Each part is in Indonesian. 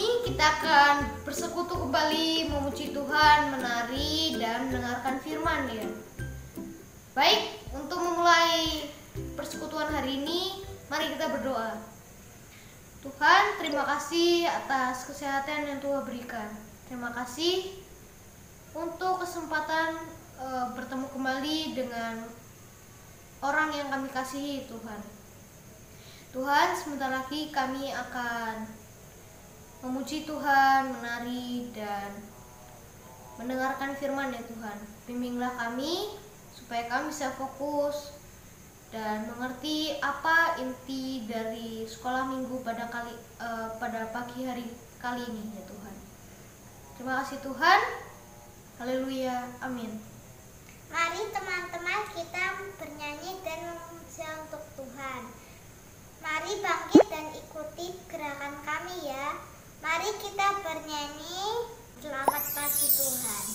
ini kita akan bersekutu kembali, memuji Tuhan, menari, dan mendengarkan firman Dia. Baik, untuk memulai persekutuan hari ini, mari kita berdoa. Tuhan, terima kasih atas kesehatan yang Tuhan berikan. Terima kasih untuk kesempatan bertemu kembali dengan orang yang kami kasihi, Tuhan. Tuhan, sebentar lagi kami akan memuji Tuhan, menari, dan mendengarkan firman ya Tuhan. Bimbinglah kami supaya kami bisa fokus dan mengerti apa inti dari sekolah minggu pada pagi hari kali ini ya Tuhan. Terima kasih Tuhan. Haleluya. Amin. Mari teman-teman kita bernyanyi dan memuji untuk Tuhan. Mari bangkit dan ikuti gerakan kami ya. Mari kita bernyanyi, selamat pagi Tuhan.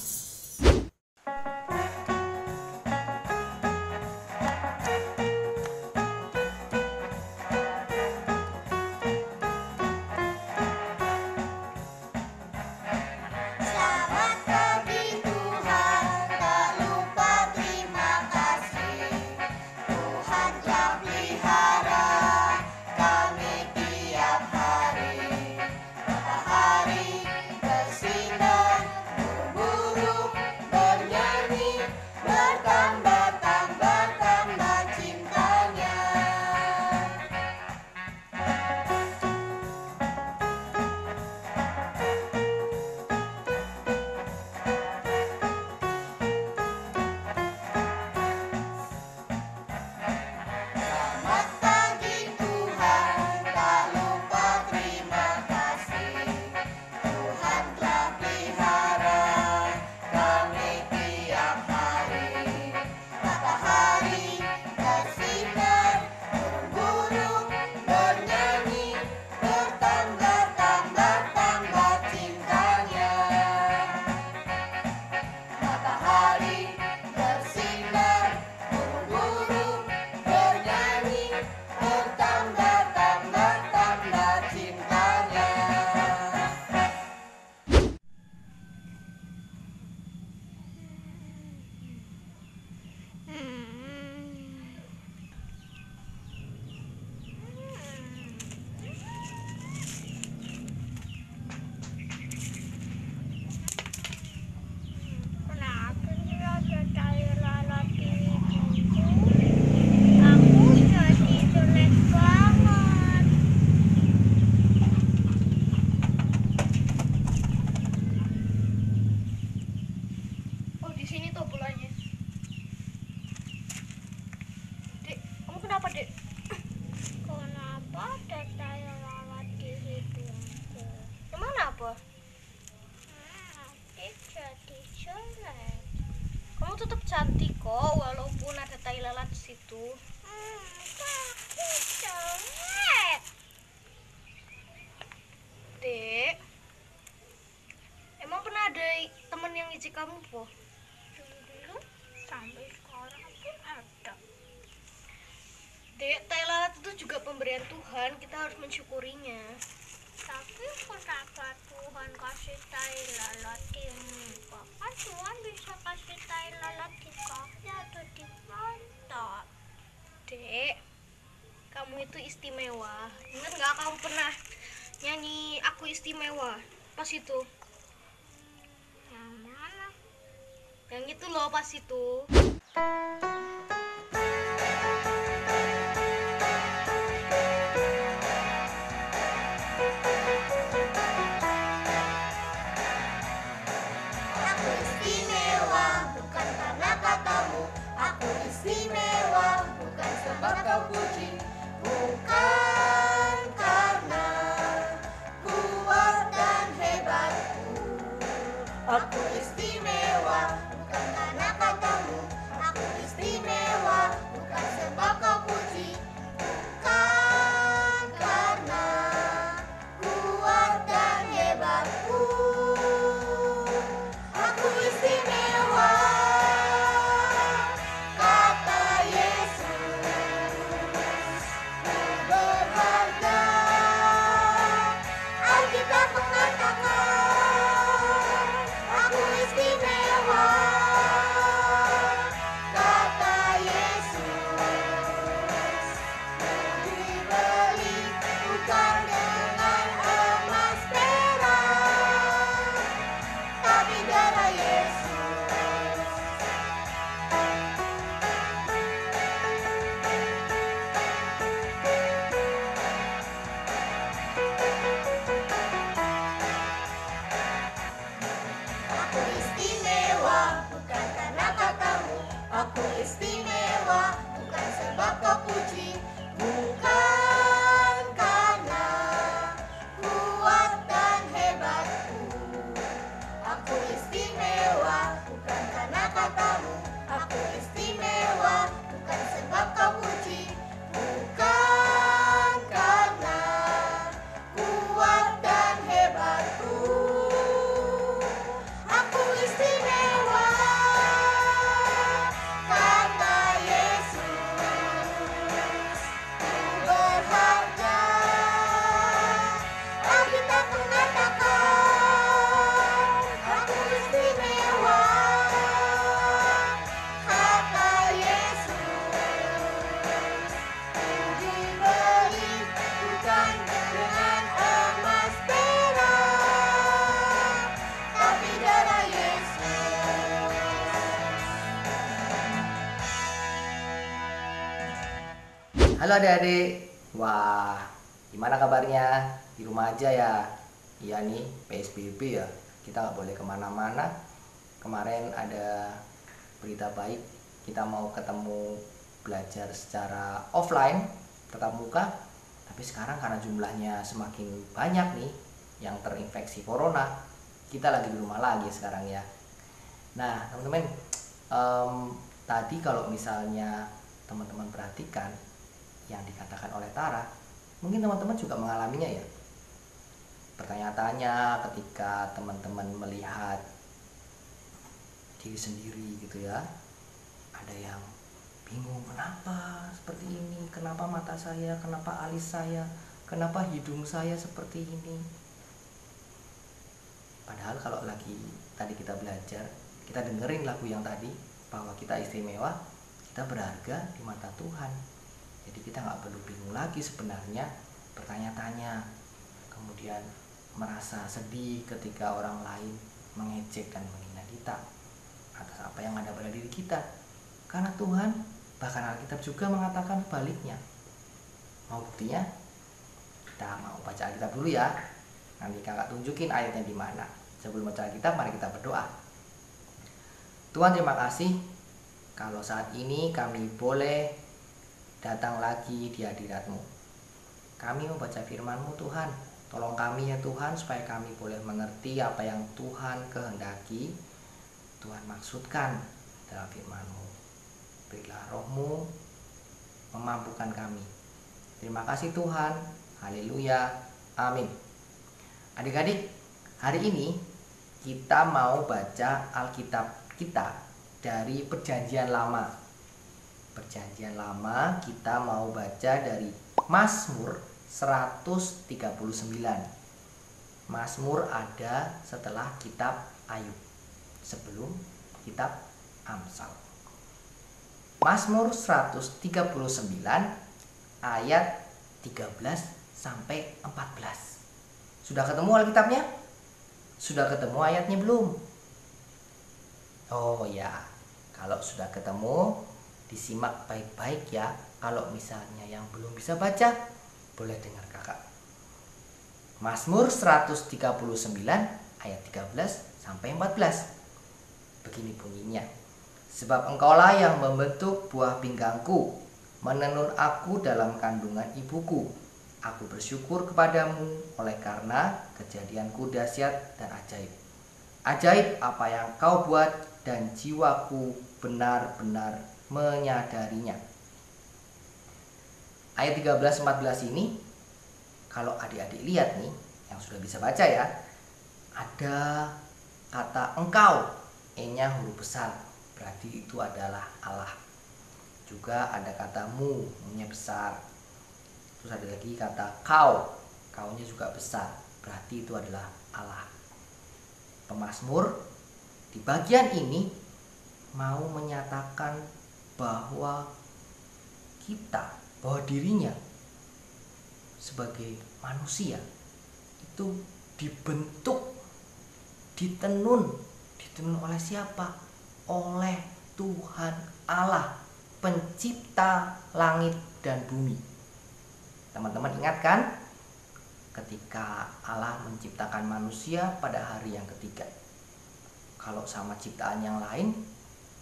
Kenapa ada tai lalat di hidungku? Gimana apa? Nanti jadi jelek. Kamu tetap cantik kok walaupun ada tai lalat di situ. Tapi jelek. Dek, emang pernah ada teman yang ngejek kamu po? Dulu sampai sekarang pun ada. Dek, tai lalat itu juga pemberian Tuhan, kita harus mensyukurinya. Tapi kenapa Tuhan kasih tai lalat di muka? Kan Tuhan bisa kasih tai lalat di kaki atau di pantat. Dek, kamu itu istimewa. Ingat gak kamu pernah nyanyi Aku Istimewa pas itu? Yang mana? Yang itu loh pas itu. Aku istimewa bukan karena katamu. Aku istimewa bukan sebab kau puji. Bukan karena kuat dan hebatku. Aku istimewa bukan karena katamu. Aku istimewa bukan sebab kau puji. Bukan karena kuat dan hebatku. Aku istimewa, kata Yesus. Ku berharga, Alkitab mengatakan Halo adik-adik. Wah, gimana kabarnya? Di rumah aja ya? Iya nih, PSBB ya. Kita nggak boleh kemana-mana. Kemarin ada berita baik, kita mau ketemu belajar secara offline, tatap muka. Tapi sekarang karena jumlahnya semakin banyak nih yang terinfeksi corona, kita lagi di rumah lagi sekarang ya. Nah, teman-teman, tadi kalau misalnya teman-teman perhatikan yang dikatakan oleh Tara, mungkin teman-teman juga mengalaminya ya. Pertanyaan-tanya ketika teman-teman melihat diri sendiri gitu ya, ada yang bingung, kenapa seperti ini, kenapa mata saya, kenapa alis saya, kenapa hidung saya seperti ini. Padahal kalau lagi tadi kita belajar, kita dengerin lagu yang tadi, bahwa kita istimewa, kita berharga di mata Tuhan. Jadi kita nggak perlu bingung lagi sebenarnya bertanya-tanya, kemudian merasa sedih ketika orang lain mengejek dan menghina kita atas apa yang ada pada diri kita. Karena Tuhan, bahkan Alkitab juga mengatakan baliknya. Mau buktinya? Kita mau baca Alkitab dulu ya. Nanti kakak tunjukin ayatnya di mana. Sebelum baca Alkitab, mari kita berdoa. Tuhan, terima kasih kalau saat ini kami boleh datang lagi di hadirat-Mu. Kami membaca firman-Mu Tuhan. Tolong kami ya Tuhan, supaya kami boleh mengerti apa yang Tuhan kehendaki, Tuhan maksudkan dalam firman-Mu. Berilah Roh-Mu memampukan kami. Terima kasih Tuhan. Haleluya. Amin. Adik-adik, hari ini kita mau baca Alkitab kita dari Perjanjian Lama. Perjanjian Lama kita mau baca dari Mazmur 139. Mazmur ada setelah kitab Ayub, sebelum kitab Amsal. Mazmur 139 ayat 13 sampai 14. Sudah ketemu Alkitabnya? Sudah ketemu ayatnya belum? Oh ya, kalau sudah ketemu, disimak baik-baik ya. Kalau misalnya yang belum bisa baca, boleh dengar kakak. Mazmur 139 ayat 13 sampai 14. Begini bunyinya. Sebab engkaulah yang membentuk buah pinggangku, menenun aku dalam kandungan ibuku. Aku bersyukur kepadamu oleh karena kejadianku dahsyat dan ajaib. Ajaib apa yang kau buat, dan jiwaku benar-benar menyadarinya. Ayat 13-14 ini, kalau adik-adik lihat nih, yang sudah bisa baca ya, ada kata engkau, E-nya huruf besar, berarti itu adalah Allah. Juga ada kata mu, mu-nya besar. Terus ada lagi kata kau, kau-nya juga besar, berarti itu adalah Allah. Pemazmur di bagian ini mau menyatakan bahwa dirinya sebagai manusia itu dibentuk, ditenun oleh siapa? Oleh Tuhan Allah, pencipta langit dan bumi. Teman-teman ingat kan? Ketika Allah menciptakan manusia pada hari yang ketiga. Kalau sama ciptaan yang lain,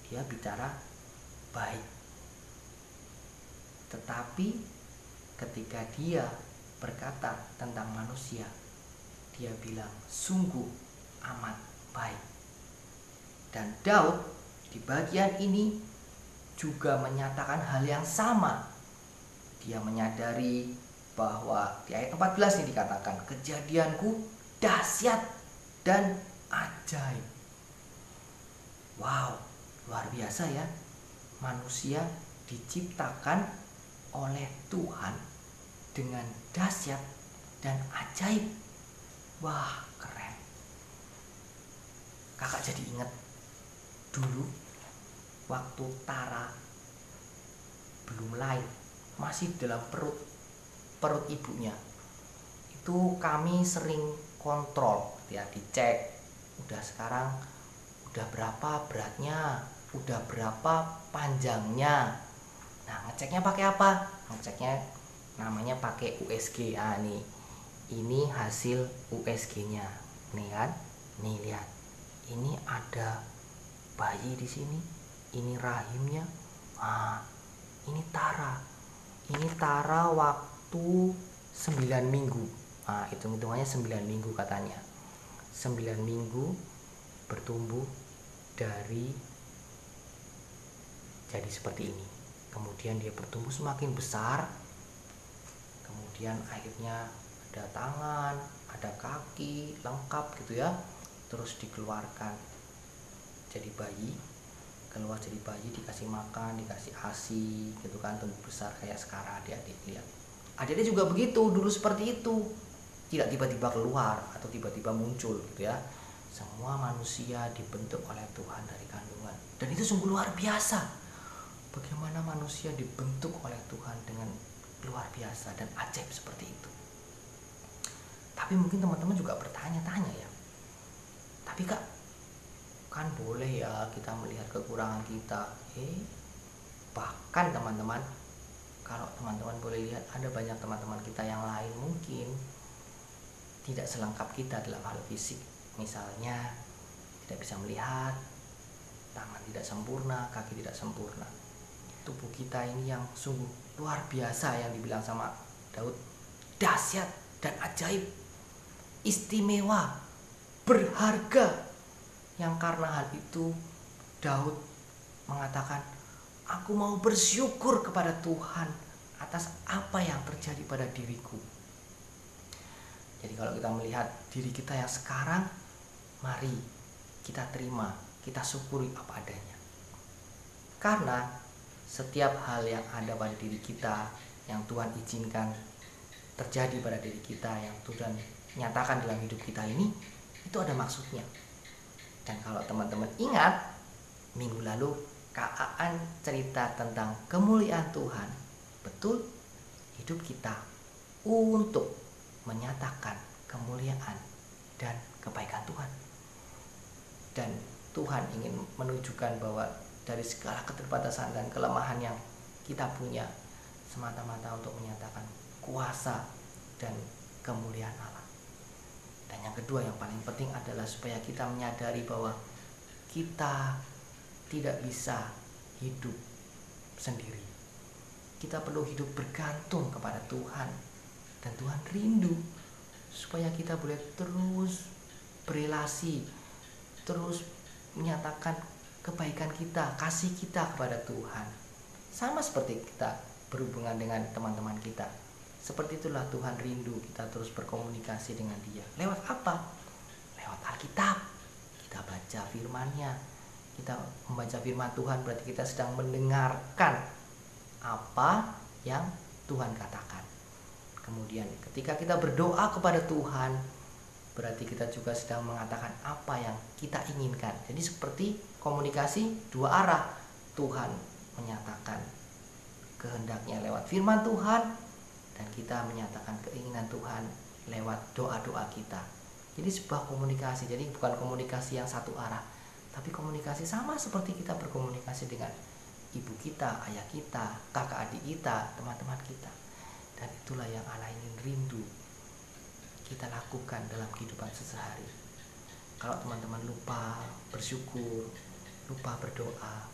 dia bicara baik. Tetapi ketika dia berkata tentang manusia, dia bilang sungguh amat baik. Dan Daud di bagian ini juga menyatakan hal yang sama. Dia menyadari bahwa di ayat 14 ini dikatakan kejadianku dahsyat dan ajaib. Wow, luar biasa ya. Manusia diciptakan oleh Tuhan dengan dahsyat dan ajaib. Wah, keren. Kakak jadi ingat dulu waktu Tara belum lahir, masih dalam perut ibunya. Itu kami sering kontrol ya, dicek udah sekarang udah berapa beratnya, udah berapa panjangnya. Nah, ngeceknya pakai apa? Ngeceknya namanya pakai USG. Ah, nih. Ini hasil USG-nya. Nih kan? Nih lihat. Ini ada bayi di sini. Ini rahimnya. Ah, ini Tara. Ini Tara waktu 9 minggu. Nah, hitung-hitungannya 9 minggu katanya. 9 minggu bertumbuh dari jadi seperti ini. Kemudian dia bertumbuh semakin besar. Kemudian akhirnya ada tangan, ada kaki, lengkap gitu ya. Terus dikeluarkan jadi bayi. Keluar jadi bayi, dikasih makan, dikasih ASI gitu kan, tumbuh besar kayak sekarang adik-adik lihat. Adik-adik juga begitu, dulu seperti itu. Tidak tiba-tiba keluar atau tiba-tiba muncul gitu ya. Semua manusia dibentuk oleh Tuhan dari kandungan. Dan itu sungguh luar biasa. Bagaimana manusia dibentuk oleh Tuhan dengan luar biasa dan ajaib seperti itu. Tapi mungkin teman-teman juga bertanya-tanya ya. Tapi Kak, kan boleh ya kita melihat kekurangan kita. Bahkan teman-teman, kalau teman-teman boleh lihat, ada banyak teman-teman kita yang lain mungkin tidak selengkap kita dalam hal fisik. Misalnya tidak bisa melihat, tangan tidak sempurna, kaki tidak sempurna. Tubuh kita ini yang sungguh luar biasa, yang dibilang sama Daud, dahsyat dan ajaib, istimewa, berharga. Yang karena hal itu Daud mengatakan, aku mau bersyukur kepada Tuhan atas apa yang terjadi pada diriku. Jadi kalau kita melihat diri kita yang sekarang, mari kita terima, kita syukuri apa adanya. Karena setiap hal yang ada pada diri kita, yang Tuhan izinkan terjadi pada diri kita, yang Tuhan nyatakan dalam hidup kita ini, itu ada maksudnya. Dan kalau teman-teman ingat, minggu lalu Kak Aan cerita tentang kemuliaan Tuhan. Betul, hidup kita untuk menyatakan kemuliaan dan kebaikan Tuhan. Dan Tuhan ingin menunjukkan bahwa dari segala keterbatasan dan kelemahan yang kita punya, semata-mata untuk menyatakan kuasa dan kemuliaan Allah. Dan yang kedua yang paling penting adalah supaya kita menyadari bahwa kita tidak bisa hidup sendiri. Kita perlu hidup bergantung kepada Tuhan. Dan Tuhan rindu supaya kita boleh terus berelasi, terus menyatakan kebaikan kita, kasih kita kepada Tuhan. Sama seperti kita berhubungan dengan teman-teman kita. Seperti itulah Tuhan rindu kita terus berkomunikasi dengan Dia. Lewat apa? Lewat Alkitab. Kita baca firman-Nya. Kita membaca firman Tuhan berarti kita sedang mendengarkan apa yang Tuhan katakan. Kemudian ketika kita berdoa kepada Tuhan, berarti kita juga sedang mengatakan apa yang kita inginkan. Jadi seperti komunikasi dua arah. Tuhan menyatakan kehendaknya lewat firman Tuhan, dan kita menyatakan keinginan Tuhan lewat doa-doa kita. Jadi sebuah komunikasi, jadi bukan komunikasi yang satu arah, tapi komunikasi sama seperti kita berkomunikasi dengan ibu kita, ayah kita, kakak adik kita, teman-teman kita. Dan itulah yang Allah ingin rindu kita lakukan dalam kehidupan sehari-hari. Kalau teman-teman lupa bersyukur, lupa berdoa,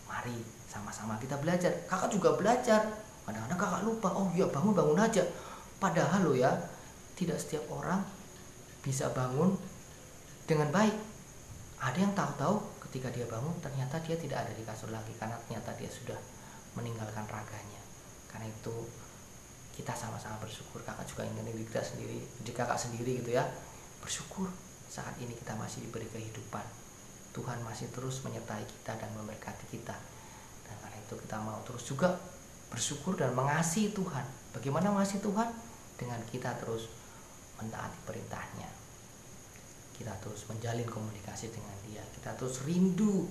mari sama-sama kita belajar. Kakak juga belajar. Kadang-kadang kakak lupa, oh iya bangun aja. Padahal loh ya, tidak setiap orang bisa bangun dengan baik. Ada yang tahu-tahu ketika dia bangun ternyata dia tidak ada di kasur lagi, karena ternyata dia sudah meninggalkan raganya. Karena itu kita sama-sama bersyukur. Kakak juga ingin diri kita sendiri, diri kakak sendiri gitu ya, bersyukur saat ini kita masih diberi kehidupan. Tuhan masih terus menyertai kita dan memberkati kita. Dan karena itu kita mau terus juga bersyukur dan mengasihi Tuhan. Bagaimana mengasihi Tuhan? Dengan kita terus mentaati perintahnya. Kita terus menjalin komunikasi dengan Dia. Kita terus rindu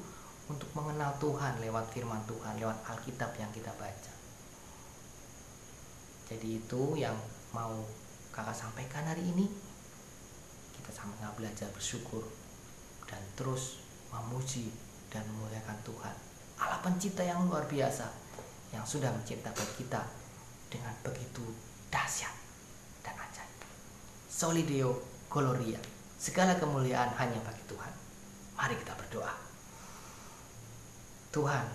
untuk mengenal Tuhan lewat firman Tuhan, lewat Alkitab yang kita baca. Jadi itu yang mau kakak sampaikan hari ini. Kita sama-sama belajar bersyukur dan terus memuji dan memuliakan Tuhan, Allah pencipta yang luar biasa, yang sudah menciptakan kita dengan begitu dahsyat dan ajaib. Soli Deo Gloria, segala kemuliaan hanya bagi Tuhan. Mari kita berdoa. Tuhan,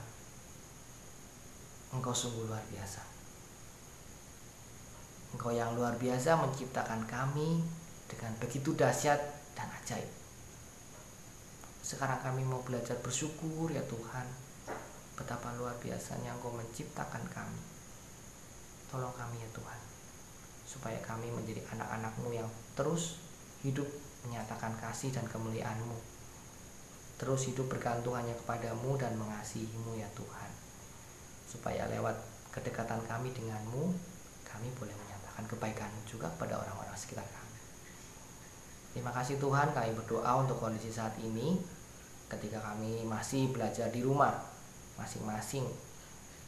Engkau sungguh luar biasa. Engkau yang luar biasa menciptakan kami dengan begitu dahsyat dan ajaib. Sekarang kami mau belajar bersyukur ya Tuhan, betapa luar biasanya Engkau menciptakan kami. Tolong kami ya Tuhan, supaya kami menjadi anak-anak-Mu yang terus hidup menyatakan kasih dan kemuliaan-Mu, terus hidup bergantung hanya kepadamu dan mengasihi-Mu ya Tuhan, supaya lewat kedekatan kami dengan-Mu, kami boleh menyatakan kebaikan-Mu juga kepada orang-orang sekitar kami. Terima kasih Tuhan, kami berdoa untuk kondisi saat ini, ketika kami masih belajar di rumah masing-masing.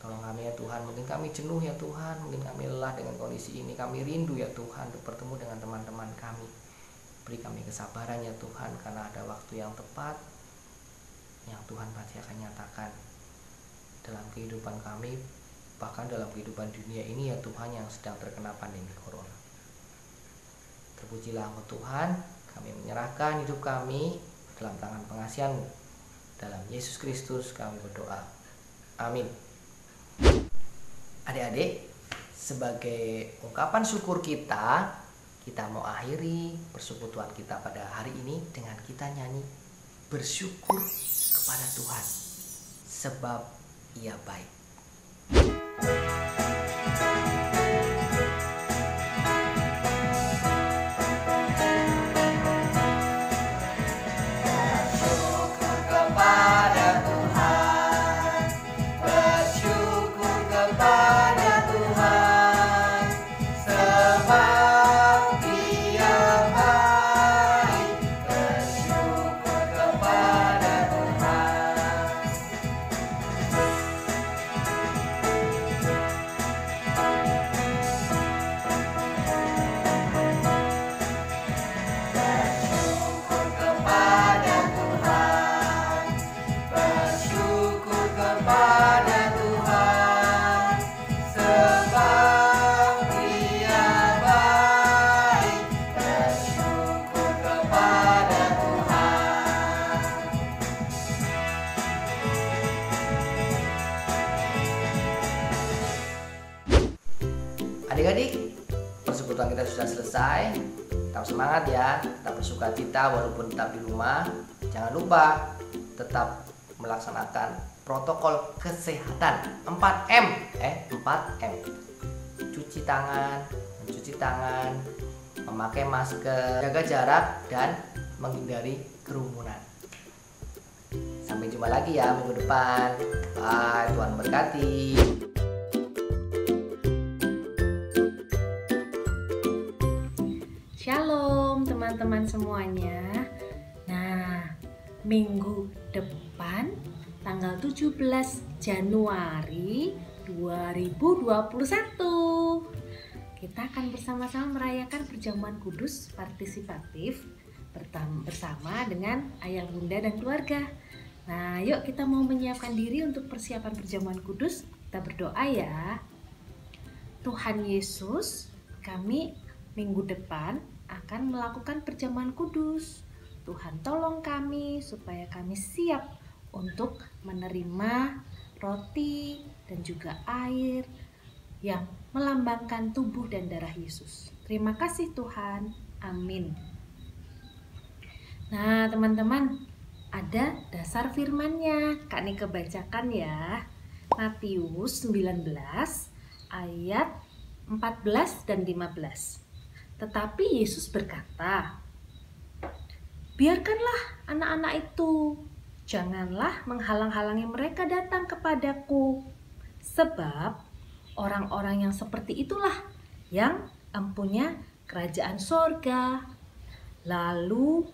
Tolong kami ya Tuhan, mungkin kami jenuh ya Tuhan, mungkin kami lelah dengan kondisi ini, kami rindu ya Tuhan untuk bertemu dengan teman-teman kami. Beri kami kesabaran ya Tuhan, karena ada waktu yang tepat yang Tuhan pasti akan nyatakan dalam kehidupan kami, bahkan dalam kehidupan dunia ini ya Tuhan yang sedang terkena pandemi corona. Terpujilah Engkau Tuhan, kami menyerahkan hidup kami dalam tangan pengasihan-Mu. Dalam Yesus Kristus kami berdoa. Amin. Adik-adik, sebagai ungkapan syukur kita mau akhiri persekutuan kita pada hari ini dengan kita nyanyi bersyukur kepada Tuhan sebab Ia baik. Adik-adik, persekutuan kita sudah selesai. Tetap semangat ya, tetap bersuka cita walaupun tetap di rumah. Jangan lupa tetap melaksanakan protokol kesehatan 4M. 4M. Cuci tangan, mencuci tangan, memakai masker, jaga jarak, dan menghindari kerumunan. Sampai jumpa lagi ya minggu depan. Bye, Tuhan berkati. Shalom teman-teman semuanya. Nah, minggu depan tanggal 17 Januari 2021 kita akan bersama-sama merayakan perjamuan kudus partisipatif bersama dengan ayah bunda dan keluarga. Nah, yuk kita mau menyiapkan diri untuk persiapan perjamuan kudus. Kita berdoa ya. Tuhan Yesus, kami minggu depan akan melakukan perjamuan kudus. Tuhan tolong kami supaya kami siap untuk menerima roti dan juga air yang melambangkan tubuh dan darah Yesus. Terima kasih Tuhan. Amin. Nah teman-teman, ada dasar firman-Nya. Kak Nike bacakan ya. Matius 19 ayat 14 dan 15. Tetapi Yesus berkata, biarkanlah anak-anak itu, janganlah menghalang-halangi mereka datang kepadaku, sebab orang-orang yang seperti itulah yang empunya kerajaan sorga. Lalu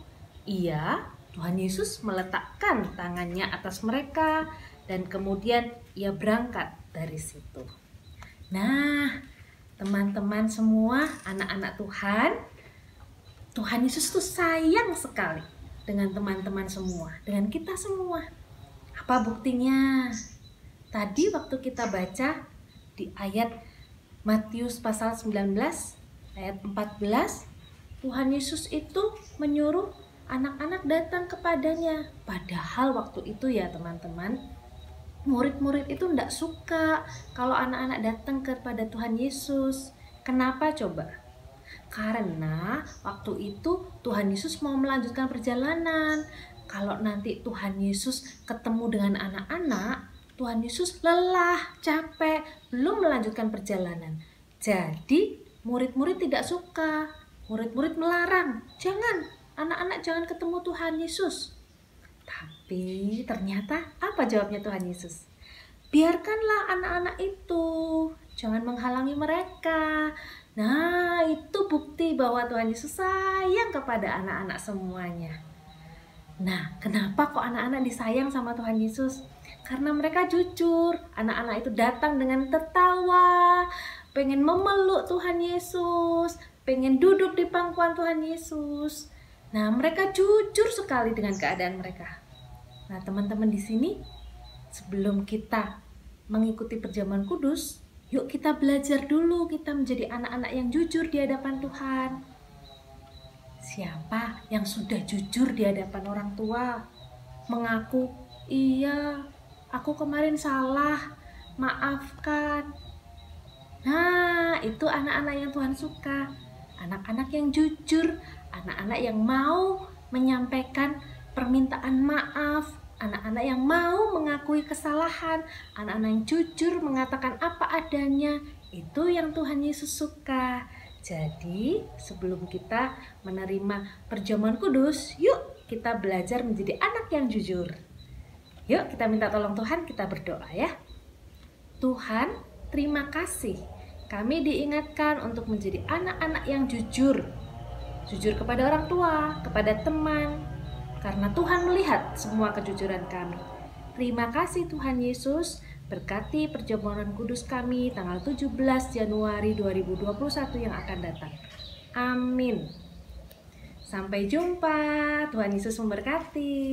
Tuhan Yesus meletakkan tangannya atas mereka dan kemudian ia berangkat dari situ. Nah, teman-teman semua, anak-anak Tuhan Yesus tuh sayang sekali dengan teman-teman semua, dengan kita semua. Apa buktinya? Tadi waktu kita baca di ayat Matius pasal 19 ayat 14, Tuhan Yesus itu menyuruh anak-anak datang kepadanya. Padahal waktu itu ya teman-teman, murid-murid itu tidak suka kalau anak-anak datang kepada Tuhan Yesus. Kenapa coba? Karena waktu itu Tuhan Yesus mau melanjutkan perjalanan. Kalau nanti Tuhan Yesus ketemu dengan anak-anak, Tuhan Yesus lelah, capek, belum melanjutkan perjalanan. Jadi murid-murid tidak suka. Murid-murid melarang, anak-anak jangan ketemu Tuhan Yesus. Tapi ternyata apa jawabnya Tuhan Yesus? Biarkanlah anak-anak itu, jangan menghalangi mereka. Nah, itu bukti bahwa Tuhan Yesus sayang kepada anak-anak semuanya. Nah, kenapa kok anak-anak disayang sama Tuhan Yesus? Karena mereka jujur. Anak-anak itu datang dengan tertawa, pengen memeluk Tuhan Yesus, pengen duduk di pangkuan Tuhan Yesus. Nah, mereka jujur sekali dengan keadaan mereka. Nah, teman-teman di sini, sebelum kita mengikuti perjamuan kudus, yuk kita belajar dulu, kita menjadi anak-anak yang jujur di hadapan Tuhan. Siapa yang sudah jujur di hadapan orang tua? Mengaku, iya, aku kemarin salah, maafkan. Nah, itu anak-anak yang Tuhan suka. Anak-anak yang jujur, anak-anak yang mau menyampaikan permintaan maaf, anak-anak yang mau mengakui kesalahan, anak-anak yang jujur mengatakan apa adanya. Itu yang Tuhan Yesus suka. Jadi, sebelum kita menerima perjamuan kudus, yuk kita belajar menjadi anak yang jujur. Yuk kita minta tolong Tuhan, kita berdoa ya. Tuhan, terima kasih. Kami diingatkan untuk menjadi anak-anak yang jujur. Jujur kepada orang tua, kepada teman, karena Tuhan melihat semua kejujuran kami. Terima kasih Tuhan Yesus, berkati perjamuan kudus kami tanggal 17 Januari 2021 yang akan datang. Amin. Sampai jumpa, Tuhan Yesus memberkati.